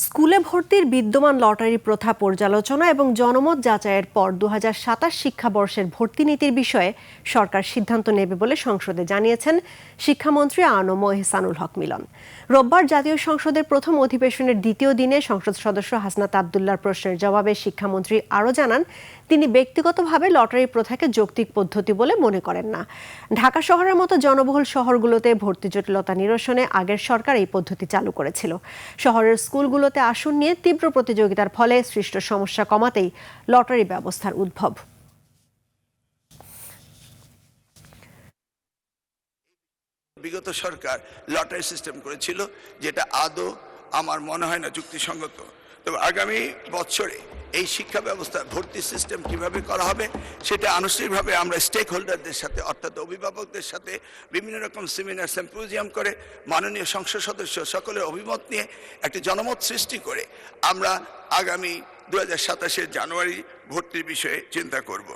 স্কুলে ভর্তির বিদ্যমান লটারি প্রথা পর্যালোচনা এবং জনমত যাচাইয়ের পর ২০২৭ শিক্ষাবর্ষের ভর্তি নীতির বিষয়ে সরকার সিদ্ধান্ত নেবে বলে সংসদে জানিয়েছেন শিক্ষামন্ত্রী আ.ন.ম এহসানুল হক মিলন। রোববার জাতীয় সংসদের প্রথম অধিবেশনের দ্বিতীয় দিনে সংসদ সদস্য হাসনাত আবদুল্লাহর প্রশ্নের জবাবে শিক্ষামন্ত্রী আরও জানান, তিনি ব্যক্তিগতভাবে লটারি প্রথাকে যৌক্তিক পদ্ধতি বলে মনে করেন না। ঢাকা শহরের মতো জনবহুল শহরগুলোতে ভর্তি জটিলতা নিরসনে আগের সরকার এই পদ্ধতি চালু করেছিল। শহরের স্কুলগুলোতে আসন নিয়ে তীব্র প্রতিযোগিতার ফলে সৃষ্ট সমস্যা কমাতেই লটারি ব্যবস্থার উদ্ভব। বিগত সরকার লটারি সিস্টেম করেছিল, যেটা আদৌ আমার মনে হয় না যুক্তিসঙ্গত। তবে আগামী বছরে এই শিক্ষা ব্যবস্থা ভর্তি সিস্টেম কিভাবে করা হবে সেটা আনুষ্ঠানিকভাবে আমরা স্টেক হোল্ডারদের সাথে, অর্থাৎ অভিভাবকদের সাথে বিভিন্ন রকম সেমিনার সিম্পোজিয়াম করে মাননীয় সংসদ সদস্য সকলের অভিমত নিয়ে একটা জনমত সৃষ্টি করে আমরা আগামী ২০২৭ জানুয়ারি ভর্তির বিষয়ে চিন্তা করব।